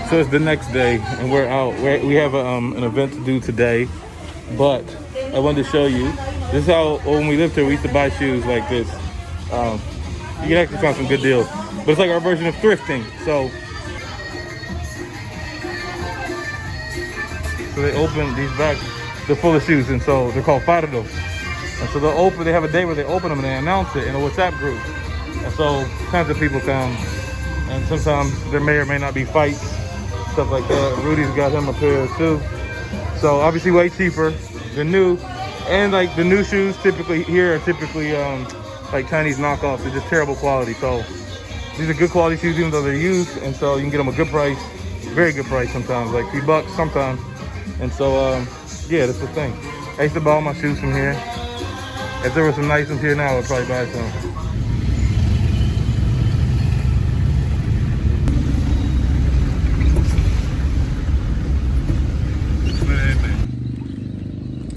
So it's the next day, and we're out. We have an event to do today, but I wanted to show you. This is how when we lived here, we used to buy shoes like this. You can actually find some good deals, but it's like our version of thrifting. So they open these bags. They're full of shoes, and so they're called fardos. And so they have a day where they open them and they announce it in a WhatsApp group. And so tons of people come, and sometimes there may or may not be fights, stuff like that. Rudy's got him a pair too. So obviously way cheaper than new. And like the new shoes typically here are typically like Chinese knockoffs. They're just terrible quality. So these are good quality shoes even though they're used. And so you can get them a good price, very good price sometimes, like $3 sometimes. And so yeah, that's the thing. I used to buy all my shoes from here. If there were some nice ones here now, I'd probably buy some.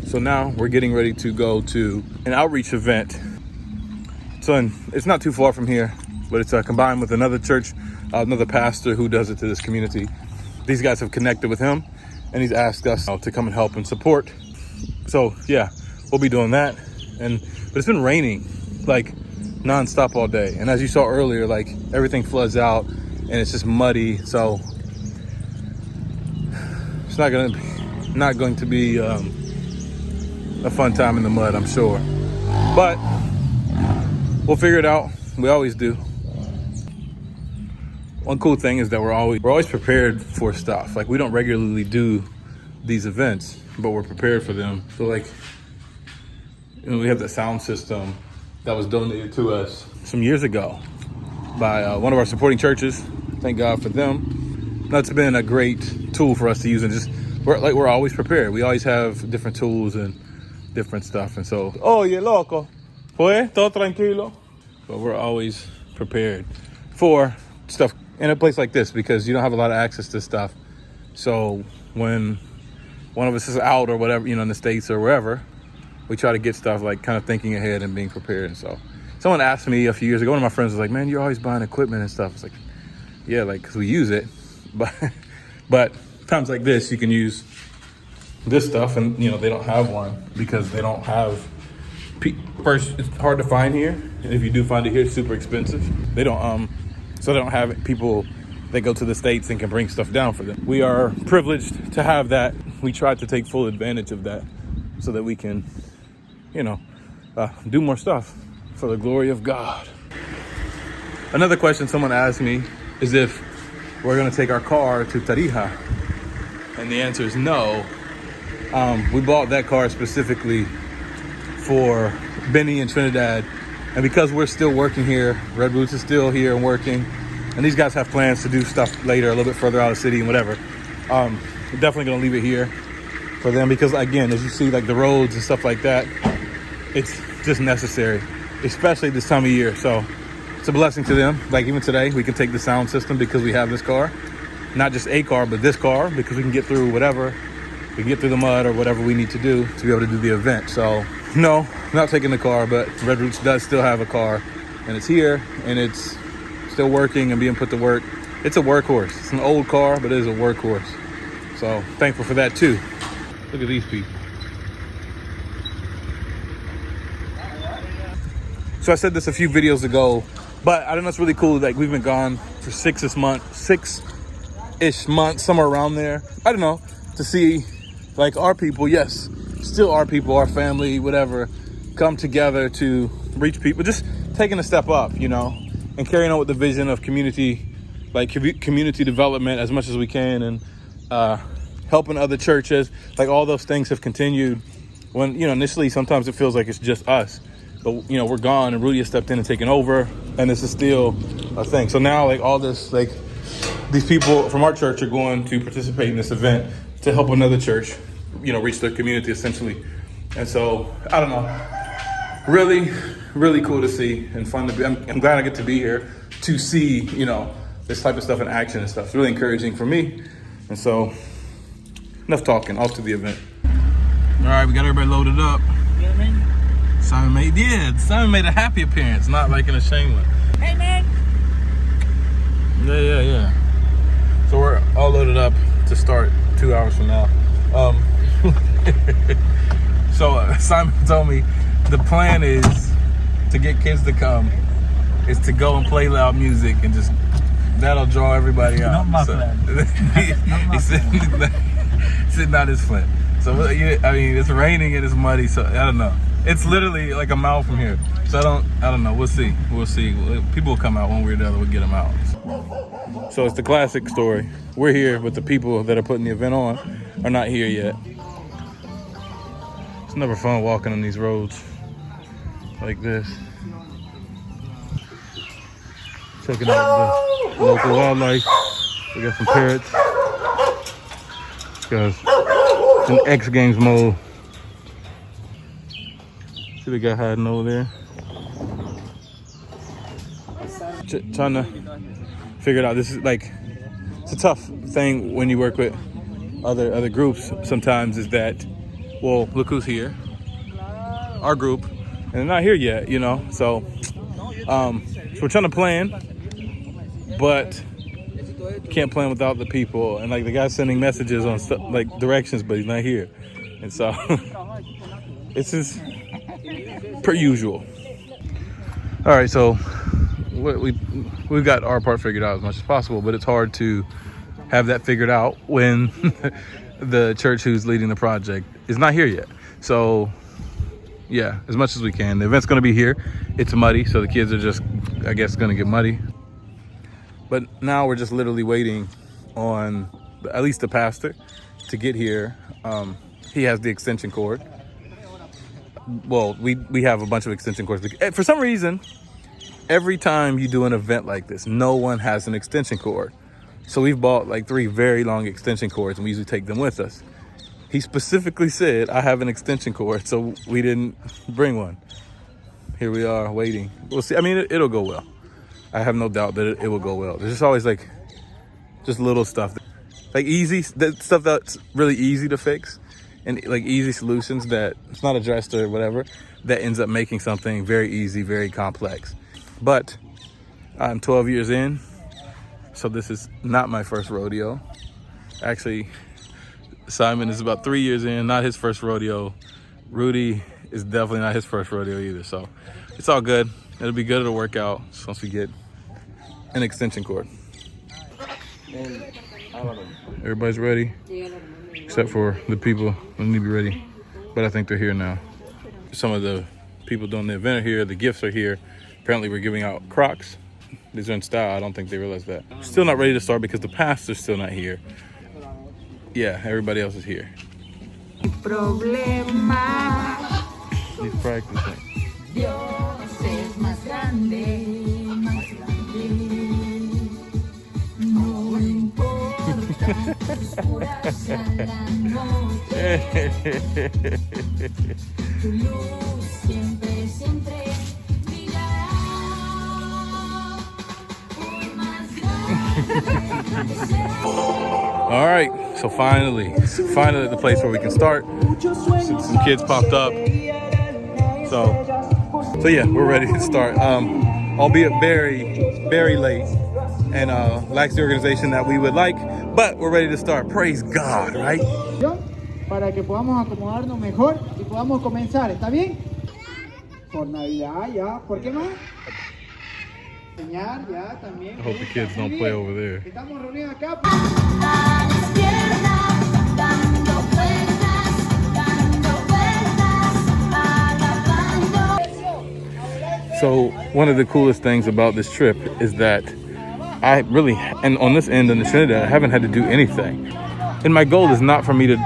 So now we're getting ready to go to an outreach event. So it's not too far from here, but it's combined with another church, another pastor who does it to this community. These guys have connected with him, and he's asked us to come and help and support. So yeah, we'll be doing that. But it's been raining like nonstop all day. And as you saw earlier, like everything floods out and it's just muddy. So it's not going to be a fun time in the mud, I'm sure. But we'll figure it out. We always do. One cool thing is that we're always prepared for stuff. Like we don't regularly do these events, but we're prepared for them. So like, we have the sound system that was donated to us some years ago by one of our supporting churches. Thank God for them. That's been a great tool for us to use, and we're always prepared. We always have different tools and different stuff, and so oye loco, pues todo tranquilo. But we're always prepared for stuff in a place like this because you don't have a lot of access to stuff. So when one of us is out or whatever, in the States or wherever, we try to get stuff like kind of thinking ahead and being prepared. And so someone asked me a few years ago, one of my friends was like, man, you're always buying equipment and stuff. It's like, yeah, like, cause we use it. But times like this, you can use this stuff and, they don't have one because they don't have, first, it's hard to find here. And if you do find it here, it's super expensive. They don't have people that go to the States and can bring stuff down for them. We are privileged to have that. We try to take full advantage of that so that we can, do more stuff for the glory of God. Another question someone asked me is if we're gonna take our car to Tarija. And the answer is no. We bought that car specifically for Benny and Trinidad. And because we're still working here, Red Roots is still here and working, and these guys have plans to do stuff later, a little bit further out of the city and whatever. We're definitely gonna leave it here for them because, again, as you see, like the roads and stuff like that, it's just necessary, especially this time of year. So it's a blessing to them. Like even today, we can take the sound system because we have this car, not just a car, but this car, because we can get through whatever. We can get through the mud or whatever we need to do to be able to do the event. So no, not taking the car, but Red Roots does still have a car, and it's here and it's still working and being put to work. It's a workhorse. It's an old car, but it is a workhorse. So thankful for that too. Look at these people. So I said this a few videos ago, but I think that's really cool. Like we've been gone for six-ish months, somewhere around there. I don't know, to see like our people, yes, still our people, our family, whatever, come together to reach people, just taking a step up, and carrying on with the vision of community, like community development as much as we can, and helping other churches. Like all those things have continued when, initially sometimes it feels like it's just us, but we're gone and Rudy has stepped in and taken over, and this is still a thing. So now like all this, like these people from our church are going to participate in this event to help another church, reach their community essentially. And so I don't know, really, really cool to see and fun to be. I'm glad I get to be here to see, this type of stuff in action and stuff. It's really encouraging for me. And so enough talking, off to the event. All right, we got everybody loaded up. You know what I mean? Simon made a happy appearance, not like an ashamed one. Hey, man. Yeah. So we're all loaded to start 2 hours from now. So Simon told me the plan is to get kids to come is to go and play loud music and just that'll draw everybody out. Not my plan. He said not his plan. So yeah, I mean it's raining and it's muddy, so I don't know. It's literally like a mile from here. So I don't know. We'll see. People will come out one way or the other. We'll get them out. So it's the classic story. We're here, but the people that are putting the event on are not here yet. It's never fun walking on these roads like this. Checking out the local wildlife. We got some parrots. Guys, it's in X Games mode. See the guy hiding over there. Trying to figure it out. This is like, it's a tough thing when you work with other groups sometimes is that, well, look who's here. Our group. And they're not here yet, you know? So we're trying to plan, but can't plan without the people. And like the guy's sending messages on like directions, but he's not here. And so it's just per usual. All right, so we've got our part figured out as much as possible, but it's hard to have that figured out when the church who's leading the project is not here yet. So yeah, as much as we can. The event's gonna be here. It's muddy, so the kids are just, I guess, gonna get muddy. But now we're just literally waiting on at least the pastor to get here. He has the extension cord. Well, we have a bunch of extension cords. For some reason, every time you do an event like this, no one has an extension cord. So we've bought like 3 very long extension cords and we usually take them with us. He specifically said, I have an extension cord, so we didn't bring one. Here we are waiting. We'll see. I mean, it'll go well. I have no doubt that it will go well. There's just always like, just little stuff. Like stuff that's really easy to fix and like easy solutions that it's not addressed or whatever, that ends up making something very easy, very complex. But I'm 12 years in, so this is not my first rodeo. Actually, Simon is about 3 years in, not his first rodeo. Rudy is definitely not his first rodeo either. So it's all good. It'll be good, it'll work out once we get an extension cord. Everybody's ready, except for the people who need to be ready. But I think they're here now. Some of the people doing the event are here, the gifts are here. Apparently we're giving out Crocs. These are in style, I don't think they realize that. Still not ready to start because the pastor's still not here. Yeah, everybody else is here. He's practicing. All right, so finally the place where we can start. Some kids popped up. So yeah, we're ready to start. Albeit very, very late and lacks the organization that we would like, but we're ready to start. Praise God, right? Para que podamos acomodarnos mejor y podamos comenzar, ¿está bien? Por Navidad, ya, ¿por qué más? Enseñar, ya, también. I hope the kids don't play over there. Estamos reunidos acá. So one of the coolest things about this trip is that I really, and on this end in the Trinidad, I haven't had to do anything. And my goal is not for me to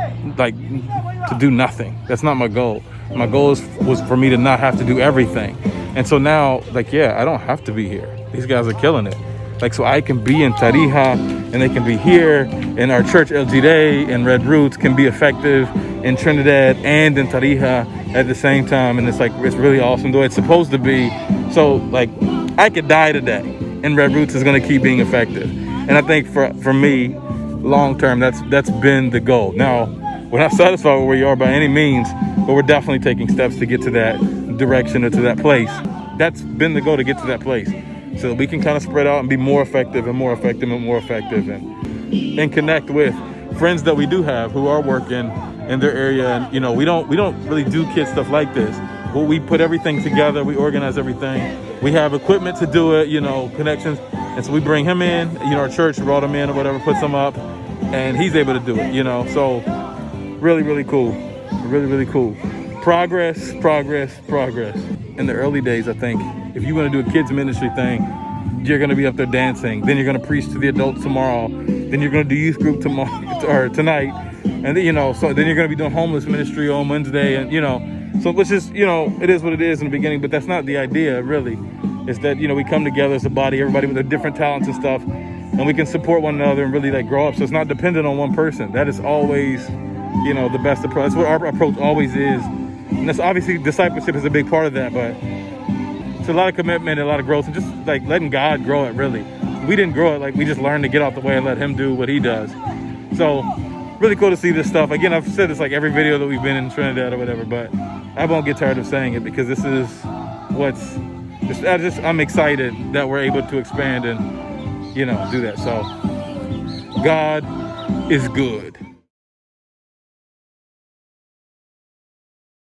do nothing. That's not my goal. My goal was for me to not have to do everything. And so now, like, yeah, I don't have to be here. These guys are killing it. Like, so I can be in Tarija and they can be here, and our church El Jide and Red Roots can be effective in Trinidad and in Tarija at the same time. And it's like, it's really awesome the way it's supposed to be. So like, I could die today and Red Roots is gonna keep being effective. And I think for me, long term, that's been the goal. Now, we're not satisfied with where you are by any means, but we're definitely taking steps to get to that direction or to that place. That's been the goal, to get to that place, so that we can kind of spread out and be more effective and more effective and more effective, and connect with friends that we do have who are working in their area, and you know, we don't really do kid stuff like this. But we put everything together, we organize everything. We have equipment to do it, you know, connections. And so we bring him in, you know, our church brought him in or whatever, puts him up, and he's able to do it, you know. So really, really cool. Really, really cool. Progress, progress, progress. In the early days, I think, if you want to do a kids ministry thing, you're going to be up there dancing. Then you're going to preach to the adults tomorrow. Then you're going to do youth group tomorrow or tonight. And then, you know, so then you're going to be doing homeless ministry on Wednesday, and, you know, so which is, you know, it is what it is in the beginning, but that's not the idea, really. Is that, you know, we come together as a body, everybody with their different talents and stuff, and we can support one another and really like grow up. So it's not dependent on one person. That is always, you know, the best approach. That's what our approach always is. And that's obviously discipleship is a big part of that, but it's a lot of commitment and a lot of growth and just like letting God grow it, really. We didn't grow it, like we just learned to get out the way and let him do what he does. So really cool to see this stuff. Again, I've said this like every video that we've been in Trinidad or whatever, but I won't get tired of saying it because this is what's I'm excited that we're able to expand and, you know, do that. So God is good.